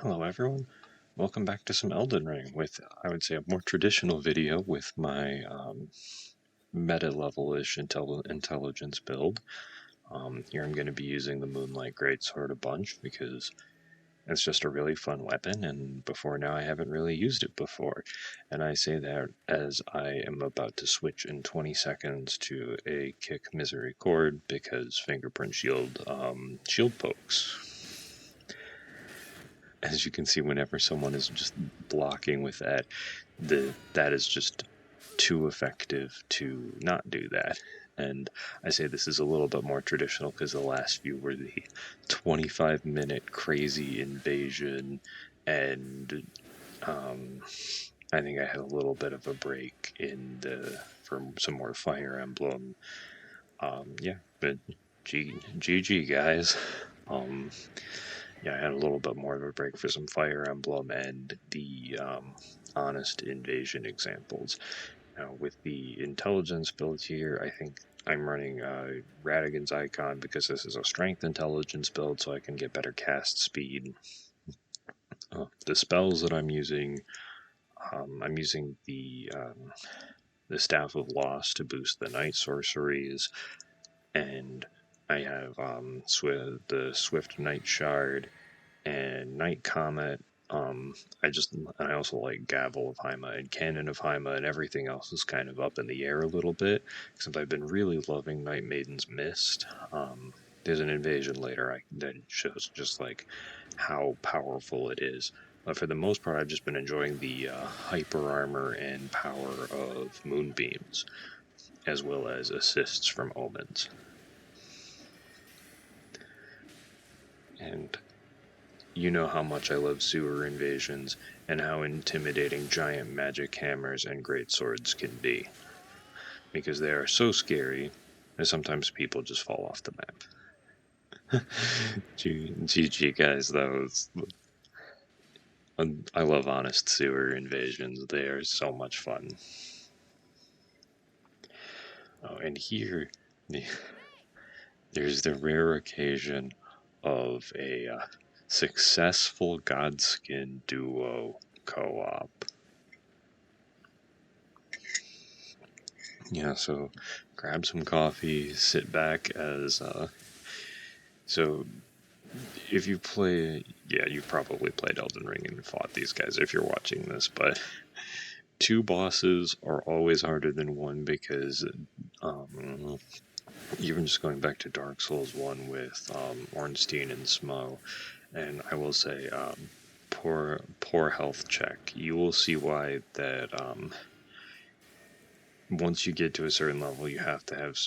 Hello everyone, welcome back to some Elden Ring with, I would say, a more traditional video with my meta level-ish intelligence build. Here I'm going to be using the Moonlight Greatsword a bunch because it's just a really fun weapon, and before now I haven't really used it before. And I say that as I am about to switch in 20 seconds to a kick misery chord because fingerprint shield pokes. As you can see, whenever someone is just blocking with that, that is just too effective to not do that. And I say this is a little bit more traditional because the last few were the 25-minute crazy invasion, and I think I had a little bit of a break for some more Fire Emblem. Yeah, but GG guys. Yeah, I had a little bit more of a break for some Fire Emblem and the honest invasion examples. Now, with the intelligence build here, I think I'm running Radigan's Icon because this is a strength intelligence build, so I can get better cast speed. The spells that I'm using the Staff of Loss to boost the night sorceries, and I have the Swift Night Shard and Night Comet. I also like Gavel of Haima and Cannon of Haima, and everything else is kind of up in the air a little bit, except I've been really loving Night Maiden's Mist. There's an invasion later that shows just like how powerful it is. But for the most part, I've just been enjoying the hyper armor and power of moonbeams, as well as assists from omens. And you know how much I love sewer invasions and how intimidating giant magic hammers and greatswords can be. Because they are so scary that sometimes people just fall off the map. GG guys, I love honest sewer invasions. They are so much fun. Oh, and here, there's the rare occasion of a successful Godskin duo co-op. Yeah, so grab some coffee, sit back so if you play, yeah, you've probably played Elden Ring and fought these guys if you're watching this, but two bosses are always harder than one because even just going back to Dark Souls 1 with Ornstein and Smo, and I will say, poor health check. You will see why that once you get to a certain level, you have to have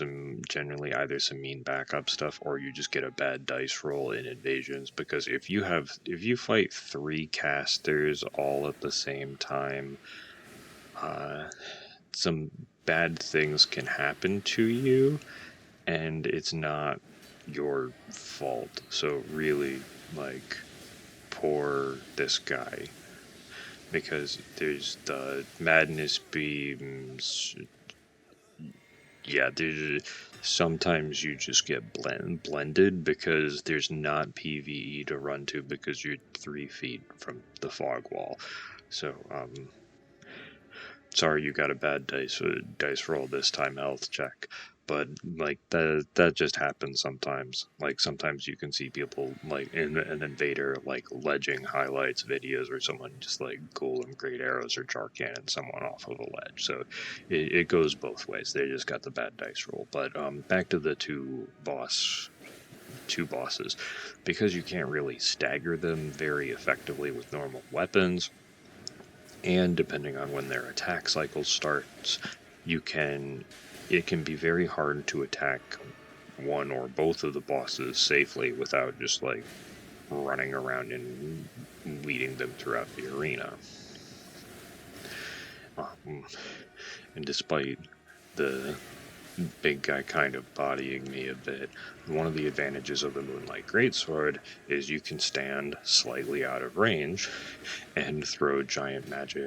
generally either some mean backup stuff, or you just get a bad dice roll in invasions. Because if you fight 3 casters all at the same time, some bad things can happen to you, and it's not your fault. So really, like, poor this guy. Because there's the madness beams. Yeah, sometimes you just get blended because there's not PvE to run to because you're 3 feet from the fog wall. So, sorry you got a bad dice roll this time, health check. But like that just happens sometimes. Like sometimes you can see people like in an invader like ledging highlights videos where someone just like golem great arrows or jar cannon someone off of a ledge. So it goes both ways. They just got the bad dice roll. But back to the two bosses, because you can't really stagger them very effectively with normal weapons, and depending on when their attack cycle starts, it can be very hard to attack one or both of the bosses safely without just like running around and leading them throughout the arena. And despite the big guy kind of bodying me a bit, one of the advantages of the Moonlight Greatsword is you can stand slightly out of range and throw giant magic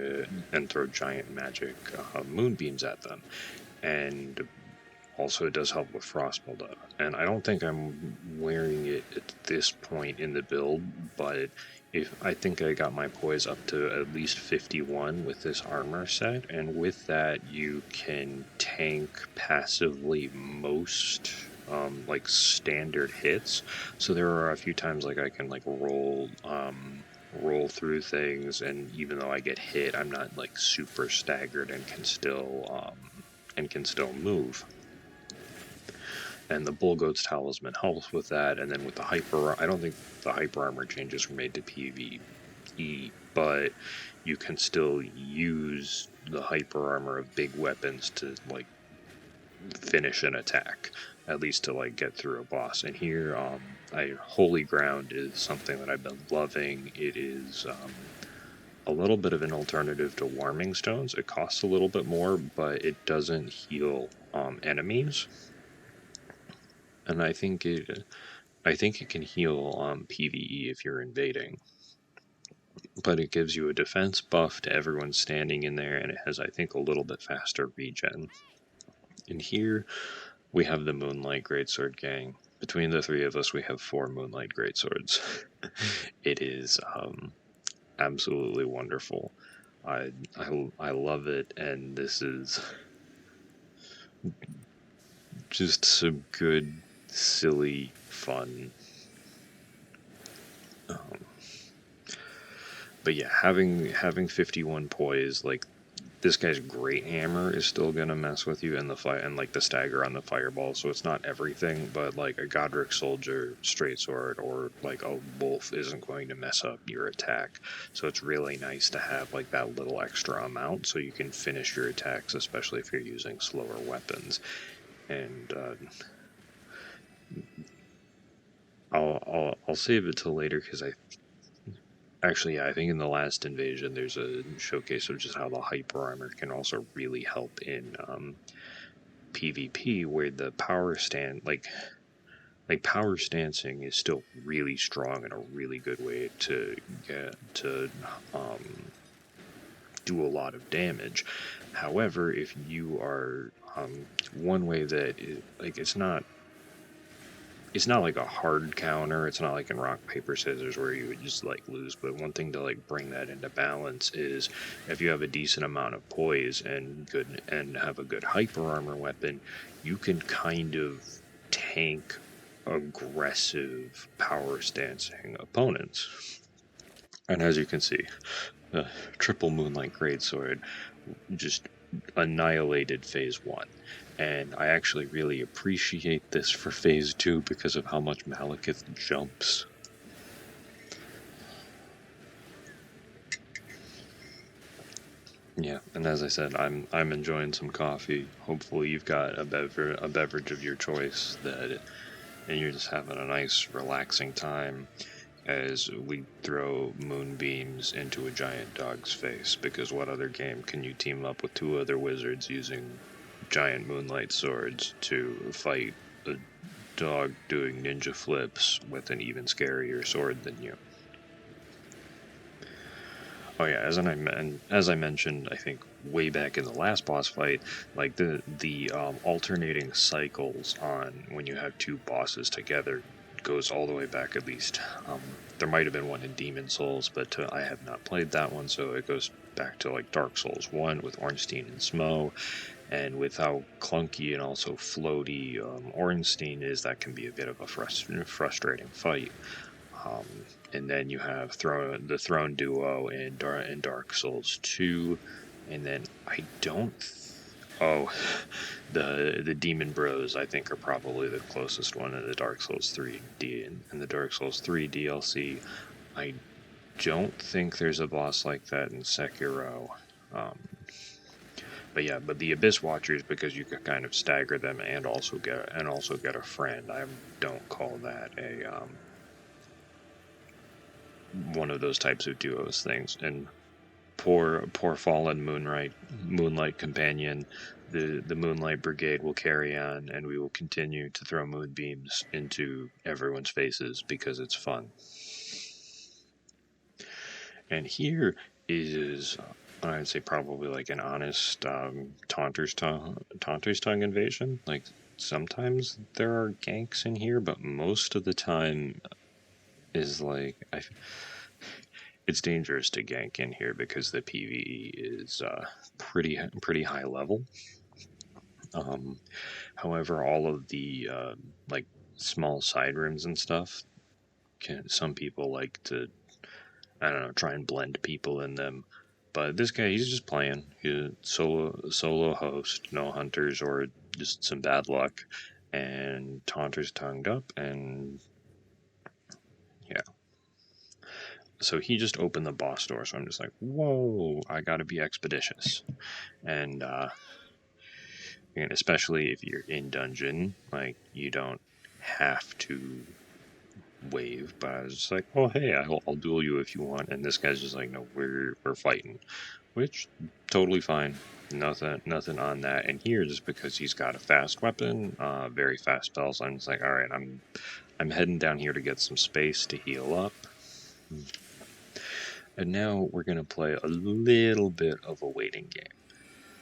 moonbeams at them. And also it does help with frost buildup. And I don't think I'm wearing it at this point in the build, but if I think I got my poise up to at least 51 with this armor set, and with that you can tank passively most like standard hits. So there are a few times like I can like roll through things, and even though I get hit, I'm not like super staggered and can still move. And the Bullgoat's Talisman helps with that. And then with the hyper, I don't think the hyper armor changes were made to PvE, but you can still use the hyper armor of big weapons to like finish an attack, at least to like get through a boss. And here, Holy Ground is something that I've been loving. It is a little bit of an alternative to Warming Stones. It costs a little bit more, but it doesn't heal enemies. And I think it can heal PvE if you're invading, but it gives you a defense buff to everyone standing in there, and it has, I think, a little bit faster regen. And here we have the Moonlight Greatsword gang. Between the three of us, we have 4 Moonlight Greatswords. It is absolutely wonderful. I love it, and this is just some good, silly fun. But yeah, having 51 poise, like this guy's great hammer is still gonna mess with you, and like the stagger on the fireball. So it's not everything, but like a Godric soldier straight sword or like a wolf isn't going to mess up your attack. So it's really nice to have like that little extra amount so you can finish your attacks, especially if you're using slower weapons. And I'll save it till later because I think in the last invasion there's a showcase of just how the hyper armor can also really help in PvP, where the power power stancing is still really strong and a really good way to get to do a lot of damage. However, if you are one way that like it's not like a hard counter. It's not like in rock paper scissors where you would just like lose. But one thing to like bring that into balance is if you have a decent amount of poise and have a good hyper armor weapon, you can kind of tank aggressive power stancing opponents. And as you can see, the triple Moonlight Greatsword just annihilated phase 1. And I actually really appreciate this for phase 2 because of how much Malekith jumps. Yeah, and as I said, I'm enjoying some coffee. Hopefully you've got a beverage of your choice and you're just having a nice relaxing time as we throw moonbeams into a giant dog's face, because what other game can you team up with 2 other wizards using giant moonlight swords to fight a dog doing ninja flips with an even scarier sword than you? Oh yeah, as I mentioned, I think way back in the last boss fight, like the alternating cycles on when you have 2 bosses together goes all the way back at least. There might have been one in Demon Souls, but I have not played that one, so it goes back to like Dark Souls 1 with Ornstein and Smo, and with how clunky and also floaty Ornstein is, that can be a bit of a frustrating fight. And then you have the Throne duo in Dark Souls 2, and then I don't. Oh, the Demon Bros I think are probably the closest one in the Dark Souls 3 in the Dark Souls 3 DLC. I don't think there's a boss like that in Sekiro. But yeah, but the Abyss Watchers, because you can kind of stagger them and also get a friend. I don't call that a one of those types of duos things. And poor fallen Moonlight companion, the Moonlight Brigade will carry on, and we will continue to throw moonbeams into everyone's faces because it's fun. And here is, I'd say, probably like an honest Taunter's tongue invasion. Like sometimes there are ganks in here, but most of the time is like it's dangerous to gank in here because the PvE is pretty high level. However, all of the like small side rooms and stuff, some people like to, I don't know, try and blend people in them. But this guy, he's just playing. He's a solo host, no hunters or just some bad luck, and Taunter's tongued up, and yeah. So he just opened the boss door, so I'm just like, whoa, I gotta be expeditious. And especially if you're in dungeon, like, you don't have to wave, but I was just like, oh, hey, I'll duel you if you want. And this guy's just like, no, we're fighting, which totally fine. Nothing on that. And here, just because he's got a fast weapon, very fast spells, I'm just like, all right, I'm heading down here to get some space to heal up. And now we're gonna play a little bit of a waiting game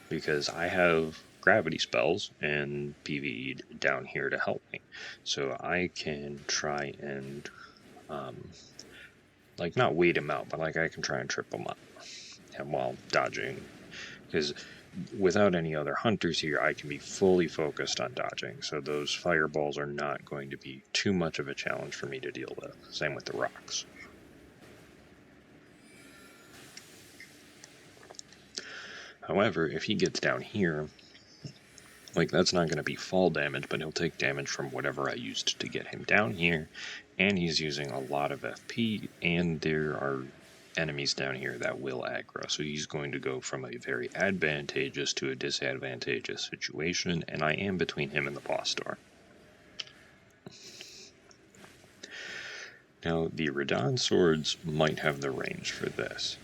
because I have gravity spells and PvE'd down here to help me, so I can try and like, not wait him out, but like I can try and trip him up while dodging, because without any other hunters here, I can be fully focused on dodging, so those fireballs are not going to be too much of a challenge for me to deal with. Same with the rocks. However, if he gets down here, like, that's not going to be fall damage, but he'll take damage from whatever I used to get him down here, and he's using a lot of FP, and there are enemies down here that will aggro, so he's going to go from a very advantageous to a disadvantageous situation, and I am between him and the boss door. Now, the Radon swords might have the range for this,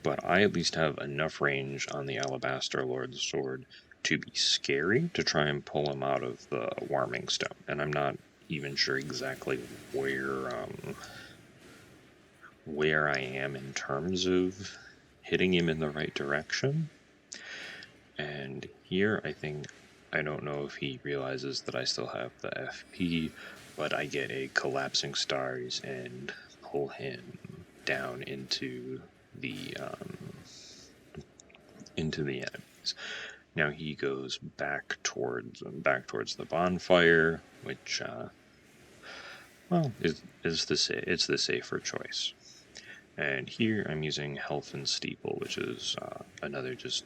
but I at least have enough range on the Alabaster Lord's sword to be scary to try and pull him out of the Warming Stone, and I'm not even sure exactly where I am in terms of hitting him in the right direction. And here, I don't know if he realizes that I still have the FP, but I get a collapsing stars and pull him down into the enemies. Now he goes back towards the bonfire, which is the safer choice. And here I'm using Helphen Steeple, which is another just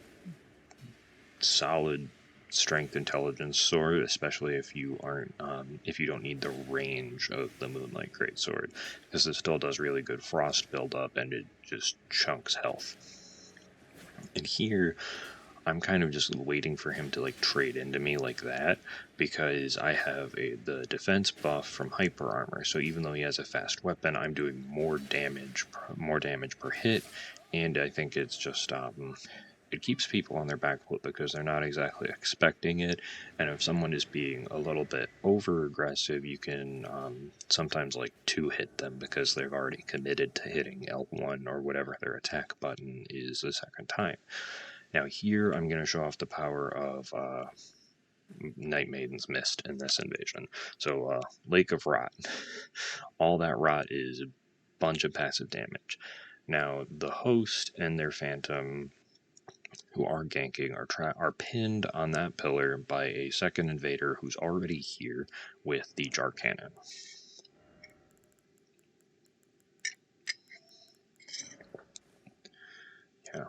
solid strength intelligence sword, especially if you don't need the range of the Moonlight Greatsword, because it still does really good frost buildup and it just chunks health. And here I'm kind of just waiting for him to like trade into me like that, because I have the defense buff from hyper armor. So even though he has a fast weapon, I'm doing more damage per hit, and I think it's just it keeps people on their back foot because they're not exactly expecting it. And if someone is being a little bit over aggressive, you can sometimes like 2-hit them because they've already committed to hitting L1 or whatever their attack button is the second time. Now here I'm going to show off the power of Night Maiden's Mist in this invasion. So Lake of Rot. All that rot is a bunch of passive damage. Now the host and their phantom who are ganking are pinned on that pillar by a second invader who's already here with the Jar Cannon. Yeah.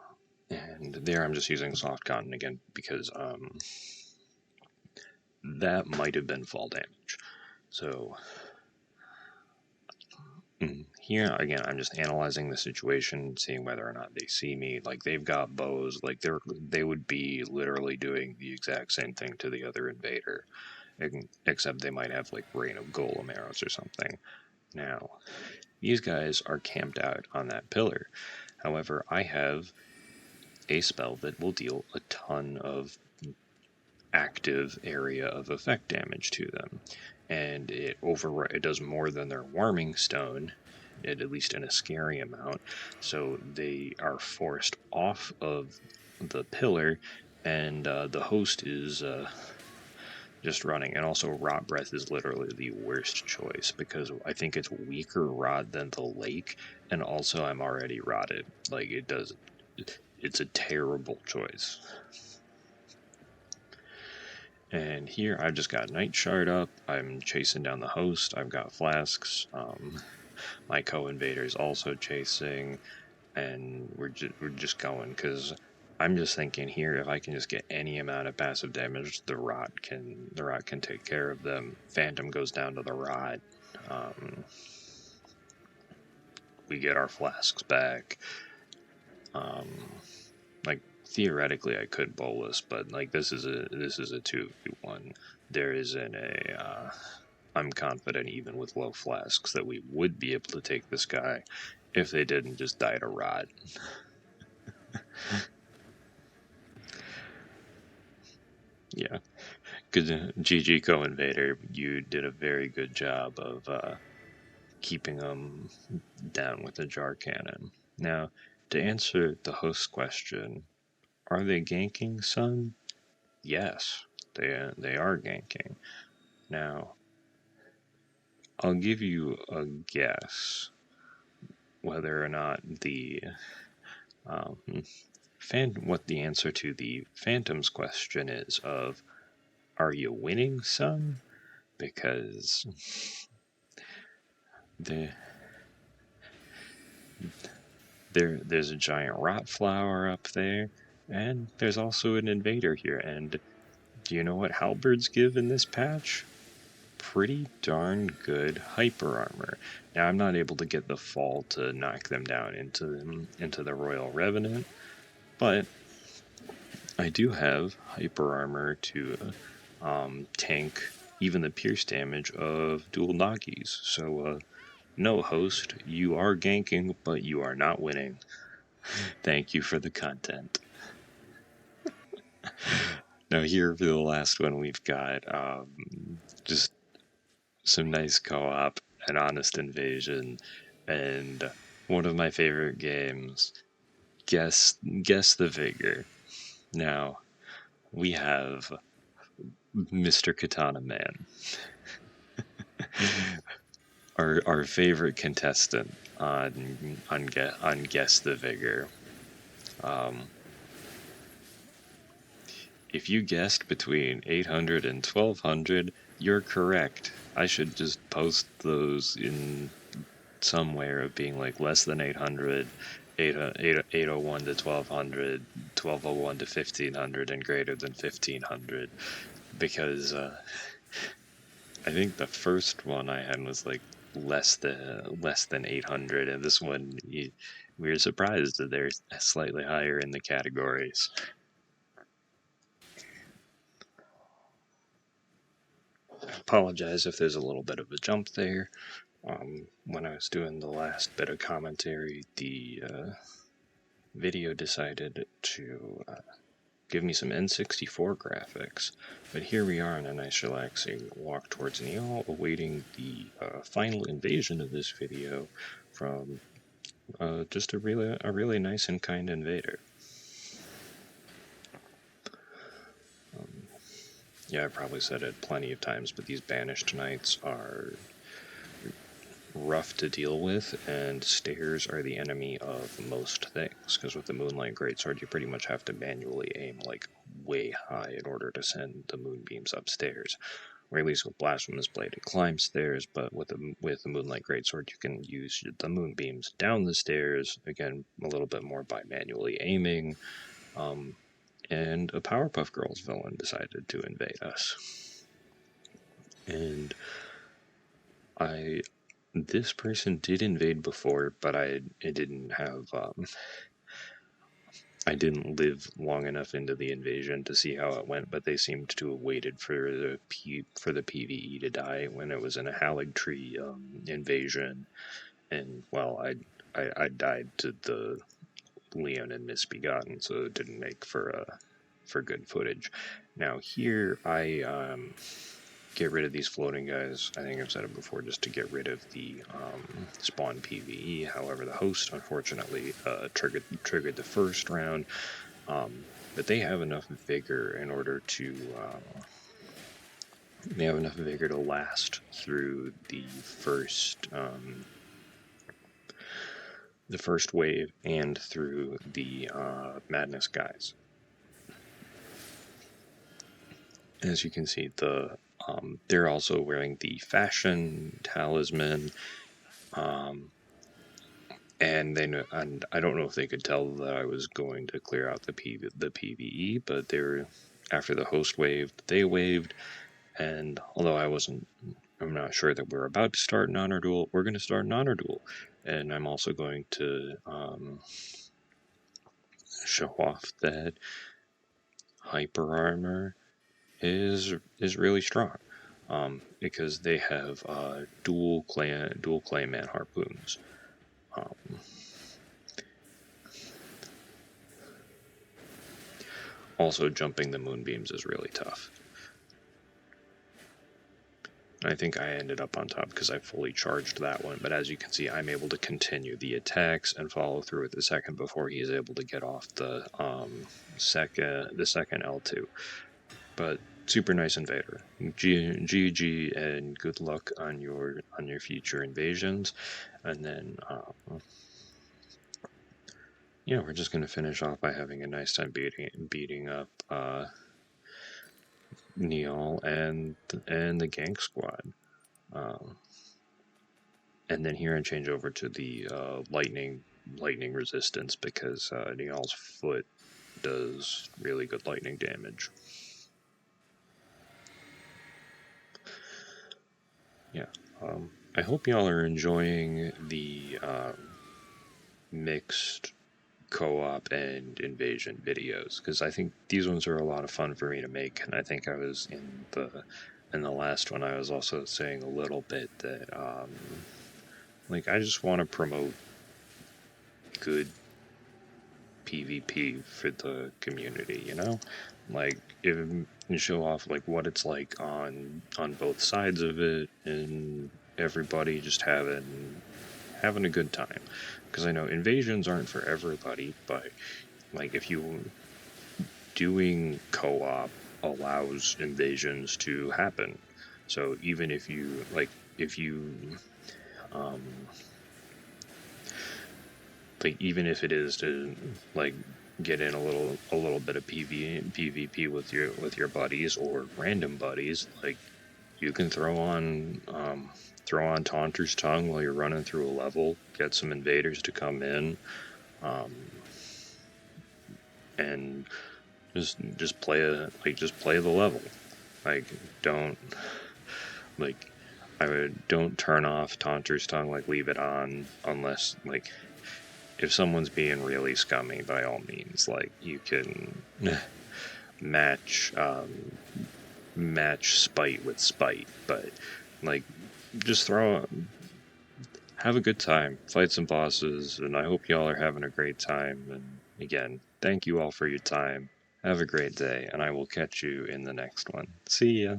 And there I'm just using soft cotton again because that might have been fall damage. So here again I'm just analyzing the situation, seeing whether or not they see me. Like, they've got bows, like they would be literally doing the exact same thing to the other invader, except they might have like rain of golem arrows or something. Now these guys are camped out on that pillar. However, I have a spell that will deal a ton of active area of effect damage to them, and it does more than their Warming Stone, at least in a scary amount. So they are forced off of the pillar, and the host is just running. And also rot breath is literally the worst choice because I think it's weaker rot than the lake, and also I'm already rotted. Like it's a terrible choice. And here I've just got Night Shard up. I'm chasing down the host. I've got flasks. My co-invader's also chasing, and we're just going because I'm just thinking here if I can just get any amount of passive damage, the rot can take care of them. Phantom goes down to the rot. We get our flasks back. Like theoretically I could bolus, but like this is a 2v1. There isn't a I'm confident even with low flasks that we would be able to take this guy if they didn't just die to rot. Yeah, good GG co-invader, you did a very good job of keeping them down with the jar cannon. Now, to answer the host question, are they ganking, son? Yes, they are ganking. Now, I'll give you a guess whether or not the what the answer to the Phantom's question is of, are you winning, son? Because there's a giant rot flower up there, and there's also an invader here. And do you know what halberds give in this patch? Pretty darn good hyper armor. Now I'm not able to get the fall to knock them down into the Royal Revenant, but I do have hyper armor to tank even the pierce damage of dual doggies. So no, host, you are ganking, but you are not winning. Thank you for the content. Now here for the last one, we've got just some nice co-op, an honest invasion, and one of my favorite games, Guess the Vigor. Now, we have Mr. Katana Man, our favorite contestant on Guess the Vigor. If you guessed between 800 and 1200, you're correct. I should just post those in somewhere of being like less than 800, 801 to 1200, 1201 to 1500, and greater than 1500. Because I think the first one I had was like less than 800, and this one we were surprised that they're slightly higher in the categories. Apologize if there's a little bit of a jump there. When I was doing the last bit of commentary, the video decided to give me some N64 graphics, but here we are on a nice relaxing walk towards Neal, awaiting the final invasion of this video from just a really nice and kind invader. Yeah, I probably said it plenty of times, but these banished knights are rough to deal with, and stairs are the enemy of most things, because with the Moonlight Greatsword you pretty much have to manually aim like way high in order to send the moonbeams upstairs. Or at least with Blasphemous Blade it climbs stairs, but with the Moonlight Greatsword you can use the moonbeams down the stairs, again a little bit more by manually aiming. And a Powerpuff Girls villain decided to invade us. And this person did invade before, but I didn't live long enough into the invasion to see how it went, but they seemed to have waited for the PvE to die when it was in a Halig Tree invasion, and well, I died to the Leon and Misbegotten, so it didn't make for good footage. Now here I get rid of these floating guys. I think I've said it before, just to get rid of the spawn PvE. However, the host unfortunately triggered the first round, but they have enough vigor in order to they have enough vigor to last through the first wave and through the madness guys. As you can see, they're also wearing the fashion talisman, and I don't know if they could tell that I was going to clear out the PVE, but they were, after the host waved, they waved, and although I'm not sure that we're about to start an honor duel, we're going to start an honor duel, and I'm also going to show off that hyper armor is really strong, because they have dual clayman harpoons. Also, jumping the moonbeams is really tough. I think I ended up on top because I fully charged that one, but as you can see, I'm able to continue the attacks and follow through with the second before he is able to get off the second L2. But super nice invader. GG and good luck on your future invasions. And then yeah, we're just gonna finish off by having a nice time beating up Neil and the gank squad. And then here I change over to the lightning resistance because Neil's foot does really good lightning damage. Yeah, I hope y'all are enjoying the mixed co-op and invasion videos, because I think these ones are a lot of fun for me to make, and I think I was in the last one I was also saying a little bit that like I just want to promote good PvP for the community, you know, like and show off like what it's like on both sides of it, and everybody just having a good time. Because I know invasions aren't for everybody, but like if you doing co-op allows invasions to happen. So even if you even if it is to like get in a little bit of PvP with your buddies or random buddies, like you can throw on Taunter's Tongue while you're running through a level, get some invaders to come in, and just play the level. Like don't don't turn off Taunter's Tongue, like leave it on unless like if someone's being really scummy, by all means, like you can match spite with spite, but like just have a good time, fight some bosses, and I hope y'all are having a great time. And again, thank you all for your time. Have a great day, and I will catch you in the next one. See ya.